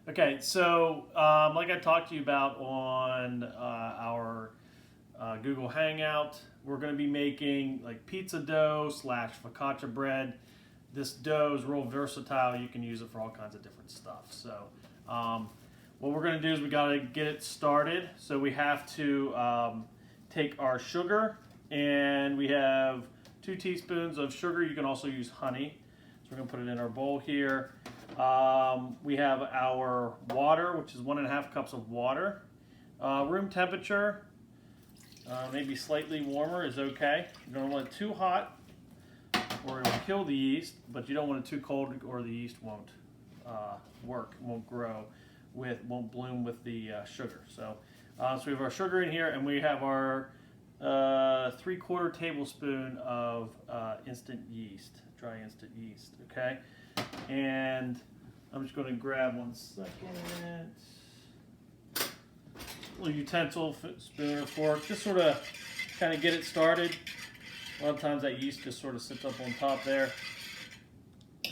Okay, so like I talked to you about on our Google Hangout, we're going to be making like pizza dough slash focaccia bread. This dough is real versatile. You can use it for all kinds of different stuff. So what we're going to do is we got to get it started. So we have to take our sugar, and we have 2 teaspoons of sugar. You can also use honey. So we're going to put it in our bowl here. We have our water, which is 1.5 cups of water. Room temperature, maybe slightly warmer is okay. You don't want it too hot or it'll kill the yeast, but you don't want it too cold or the yeast won't work, won't grow, won't bloom with the sugar. So we have our sugar in here, and we have our 3/4 tablespoon of instant yeast, dry instant yeast, okay? And I'm just going to grab 1 second. A little utensil, spoon or fork, just sort of kind of get it started. A lot of times that yeast just sort of sits up on top there.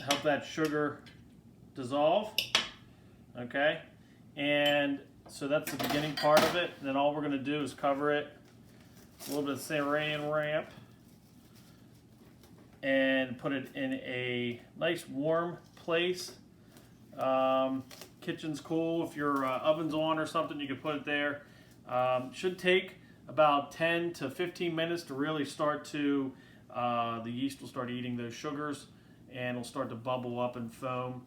Help that sugar dissolve, okay? And so that's the beginning part of it. And then all we're going to do is cover it, a little bit of saran wrap, and put it in a nice warm place. Kitchen's cool. If your oven's on or something, you can put it there. Should take about 10 to 15 minutes to really start to, the yeast will start eating those sugars and it'll start to bubble up and foam.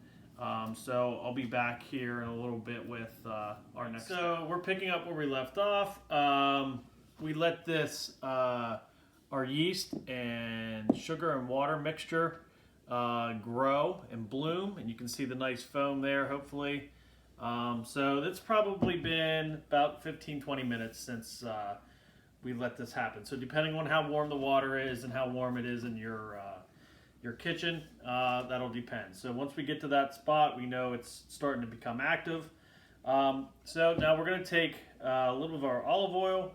So I'll be back here in a little bit with our next. So we're picking up where we left off. We let this, our yeast and sugar and water mixture grow and bloom, and you can see the nice foam there, hopefully. So it's probably been about 15-20 minutes since we let this happen. So depending on how warm the water is and how warm it is in your kitchen, that'll depend. So once we get to that spot, we know it's starting to become active. So now we're going to take a little of our olive oil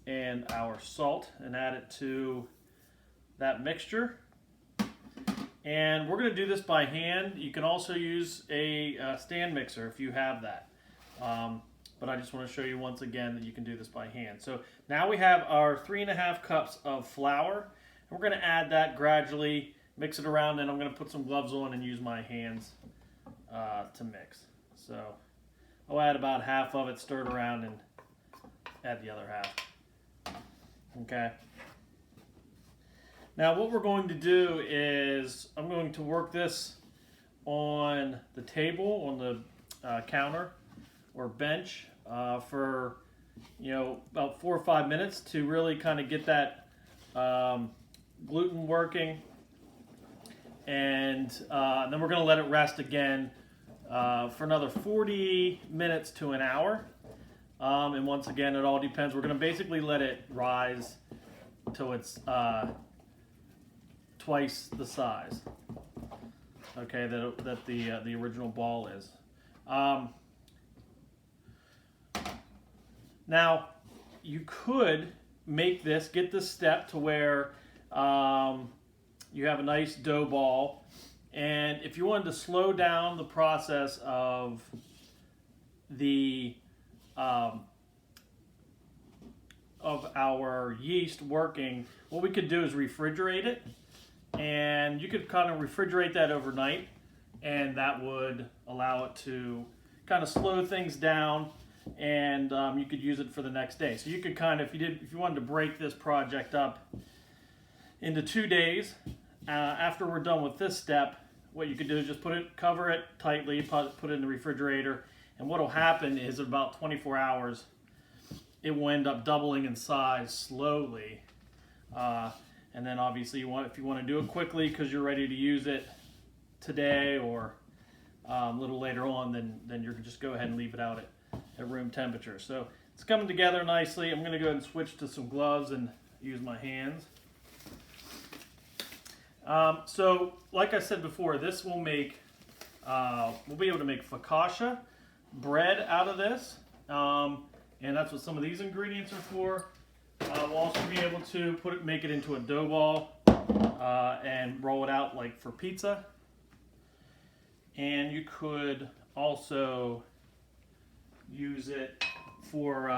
and our salt and add it to that mixture. And we're going to do this by hand. You can also use a stand mixer if you have that. But I just want to show you once again that you can do this by hand. So now we have our 3.5 cups of flour. And we're going to add that gradually, mix it around, and I'm going to put some gloves on and use my hands to mix. So I'll add about half of it, stir it around, and add the other half. Okay. Now what we're going to do is I'm going to work this on the table, on the counter or bench for about 4 or 5 minutes to really kind of get that gluten working, and then we're going to let it rest again for another 40 minutes to an hour. And once again, it all depends. We're going to basically let it rise until it's twice the size, okay, that the original ball is. Now, you could make this, get this step to where you have a nice dough ball, and if you wanted to slow down the process of the of our yeast working, what we could do is refrigerate it, and you could kind of refrigerate that overnight, and that would allow it to kind of slow things down, and you could use it for the next day. So you could kind of, if you wanted to break this project up into 2 days, after we're done with this step, what you could do is just cover it tightly, put it in the refrigerator, and what will happen is in about 24 hours, it will end up doubling in size slowly. And then obviously if you want to do it quickly because you're ready to use it today or a little later on, then you can just go ahead and leave it out at room temperature. So it's coming together nicely. I'm going to go ahead and switch to some gloves and use my hands. So like I said before, this will make, we'll be able to make focaccia bread out of this. And that's what some of these ingredients are for. We'll also be able to make it into a dough ball and roll it out like for pizza. and you could also use it for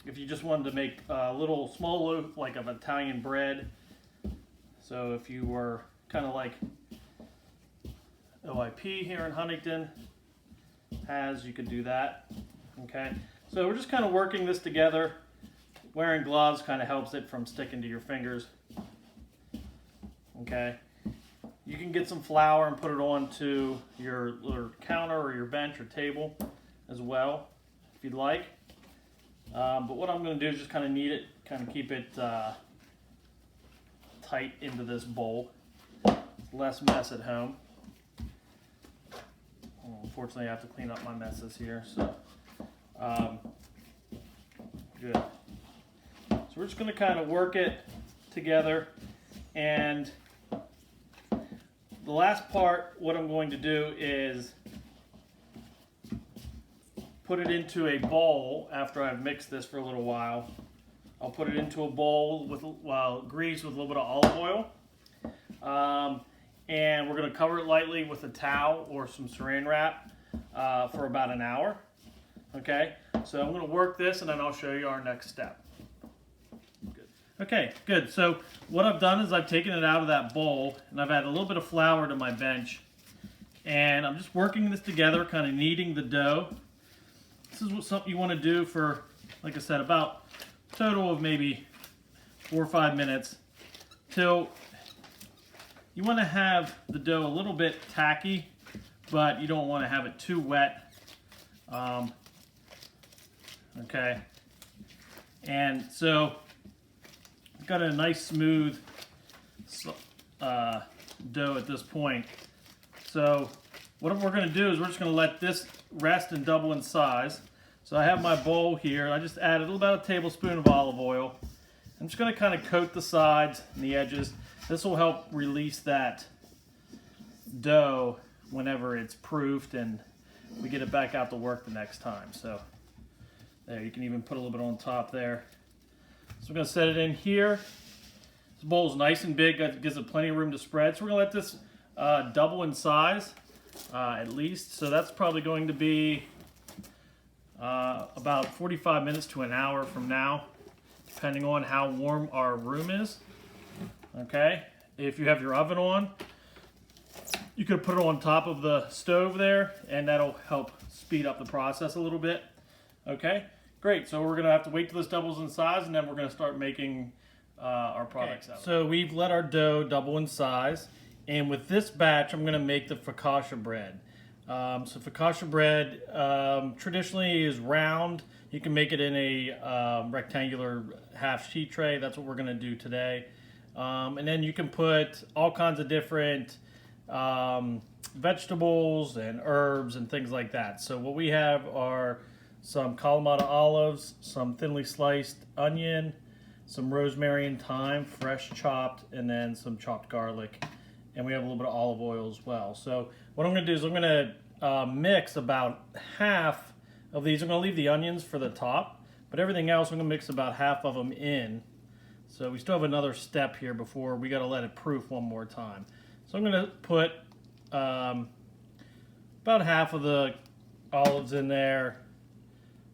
if you just wanted to make a little small loaf like of Italian bread. So if you were kind of like OIP here in Huntington has, you could do that. Okay, so we're just kind of working this together. Wearing gloves kind of helps it from sticking to your fingers. Okay, you can get some flour and put it onto your counter or your bench or table as well if you'd like. But what I'm going to do is just kind of knead it, kind of keep it tight into this bowl. Less mess at home. Unfortunately, I have to clean up my messes here. So, good. So we're just going to kind of work it together. And the last part, what I'm going to do is put it into a bowl after I've mixed this for a little while. I'll put it into a bowl with greased with a little bit of olive oil. And we're going to cover it lightly with a towel or some saran wrap for about an hour. Okay, so I'm going to work this and then I'll show you our next step. Good. Okay, good. So what I've done is I've taken it out of that bowl and I've added a little bit of flour to my bench. And I'm just working this together, kind of kneading the dough. This is something you want to do for, like I said, about a total of maybe 4 or 5 minutes till you want to have the dough a little bit tacky, but you don't want to have it too wet. Okay, and so I've got a nice smooth dough at this point. So what we're going to do is we're just going to let this rest and double in size. So I have my bowl here. I just added about a tablespoon of olive oil. I'm just going to kind of coat the sides and the edges. This will help release that dough whenever it's proofed and we get it back out to work the next time. So there, you can even put a little bit on top there. So we're going to set it in here. This bowl is nice and big. That gives it plenty of room to spread. So we're going to let this double in size at least. So that's probably going to be about 45 minutes to an hour from now, depending on how warm our room is. Okay, if you have your oven on, you could put it on top of the stove there, and that'll help speed up the process a little bit. Okay, great. So we're going to have to wait till this doubles in size, and then we're going to start making our products out. So we've let our dough double in size, and with this batch, I'm going to make the focaccia bread. So focaccia bread traditionally is round. You can make it in a rectangular half sheet tray. That's what we're going to do today. And then you can put all kinds of different vegetables and herbs and things like that. So what we have are some Kalamata olives, some thinly sliced onion, some rosemary and thyme, fresh chopped, and then some chopped garlic. And we have a little bit of olive oil as well. So what I'm going to do is I'm going to mix about half of these. I'm going to leave the onions for the top, but everything else I'm going to mix about half of them in. So we still have another step here before we got to let it proof one more time. So I'm going to put about half of the olives in there,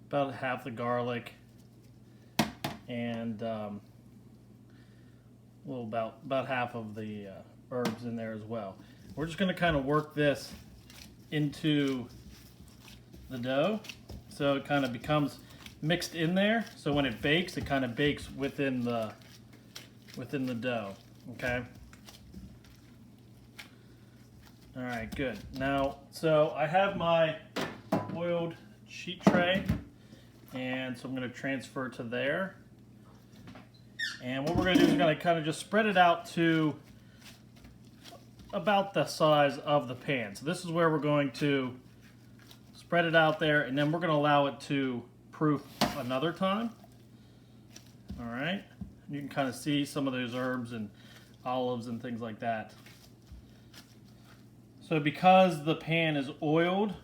about half the garlic, and about half of the herbs in there as well. We're just going to kind of work this into the dough so it kind of becomes mixed in there. So when it bakes, it kind of bakes within the dough. Okay. All right, good. Now, so I have my oiled sheet tray, and so I'm going to transfer to there. And what we're going to do is we're going to kind of just spread it out to about the size of the pan. So this is where we're going to spread it out there, and then we're going to allow it to proof another time. All right. You can kind of see some of those herbs and olives and things like that. So because the pan is oiled,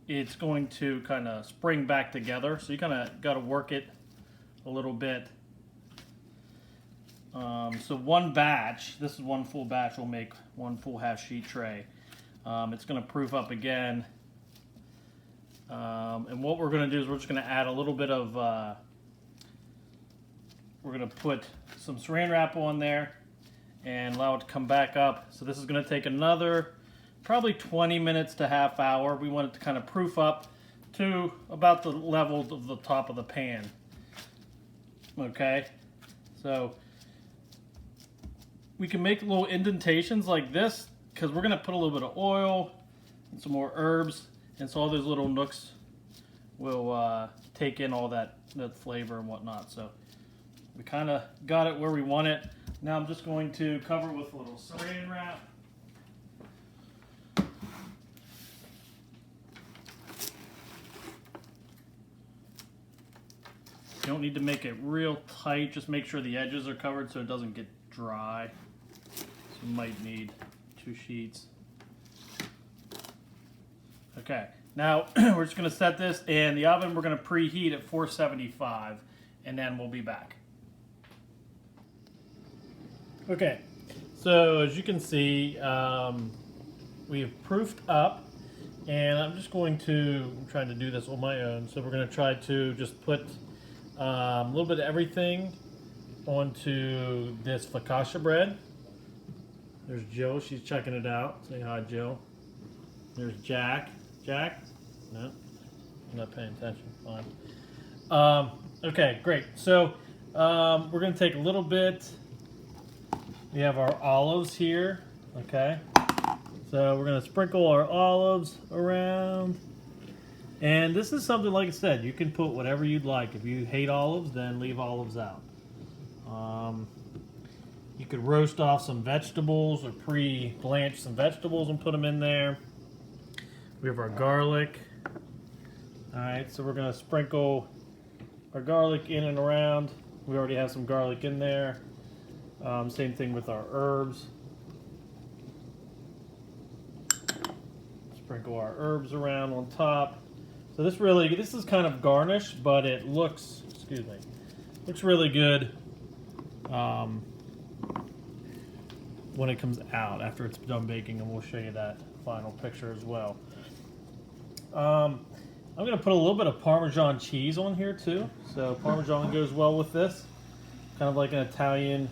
it's going to kind of spring back together. So you kind of got to work it a little bit. So one batch, this is one full batch, will make one full half sheet tray. It's going to proof up again. And what we're going to do is we're just going to add a little bit of, we're going to put some saran wrap on there and allow it to come back up. So this is going to take another probably 20 minutes to half hour. We want it to kind of proof up to about the level of the top of the pan. Okay, so we can make little indentations like this because we're going to put a little bit of oil and some more herbs, and so all those little nooks will take in all that flavor and whatnot. So we kind of got it where we want it. Now I'm just going to cover it with a little saran wrap. You don't need to make it real tight, just make sure the edges are covered so it doesn't get dry. So you might need 2 sheets. Okay, now we're just going to set this in the oven. We're going to preheat at 475 and then we'll be back. Okay, so as you can see, we've proofed up, and I'm trying to do this on my own, so we're going to try to just put a little bit of everything onto this focaccia bread. There's Jill, she's checking it out. Say hi, Jill. There's Jack. Jack? No, I'm not paying attention. Fine. Okay, great. So we're going to take a little bit. We have our olives here. Okay. So we're going to sprinkle our olives around. And this is something, like I said, you can put whatever you'd like. If you hate olives, then leave olives out. You could roast off some vegetables or pre-blanch some vegetables and put them in there. We have our garlic. Alright, so we're going to sprinkle our garlic in and around. We already have some garlic in there. Same thing with our herbs. Sprinkle our herbs around on top. So this is kind of garnish, but it looks really good when it comes out after it's done baking, and we'll show you that final picture as well. I'm going to put a little bit of Parmesan cheese on here too. So Parmesan goes well with this, kind of like an Italian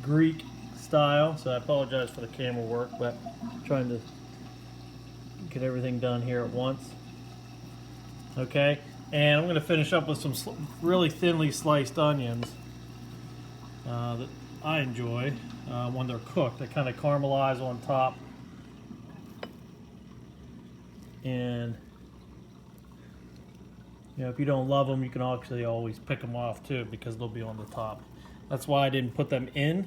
Greek style. So I apologize for the camera work, but I'm trying to get everything done here at once. Okay, and I'm going to finish up with some really thinly sliced onions that I enjoy when they're cooked. They kind of caramelize on top, and you know, if you don't love them, you can actually always pick them off too, because they'll be on the top. That's why I didn't put them in.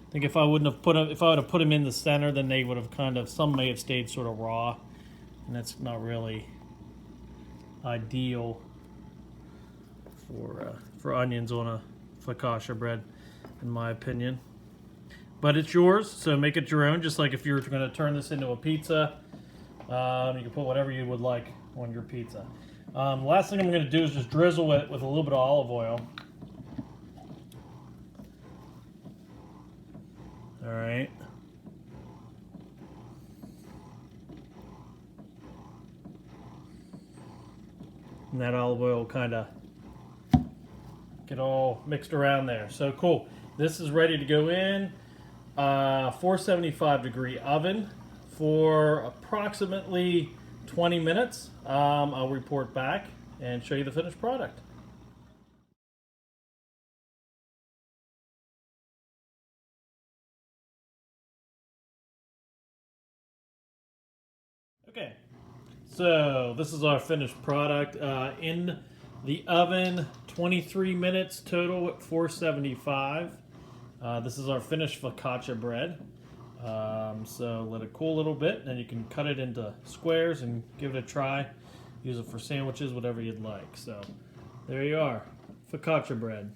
I think if I would have put them in the center, then they would have some may have stayed sort of raw, and that's not really ideal for onions on a focaccia bread, in my opinion. But it's yours, so make it your own. Just like if you were going to turn this into a pizza, you can put whatever you would like on your pizza. Last thing I'm going to do is just drizzle it with a little bit of olive oil. All right. And that olive oil will kind of get all mixed around there. So cool. This is ready to go in 475 degree oven for approximately 20 minutes. I'll report back and show you the finished product. Okay, so this is our finished product in the oven, 23 minutes total at 475. This is our finished focaccia bread. So let it cool a little bit, then you can cut it into squares and give it a try. Use it for sandwiches, whatever you'd like. So there you are, focaccia bread.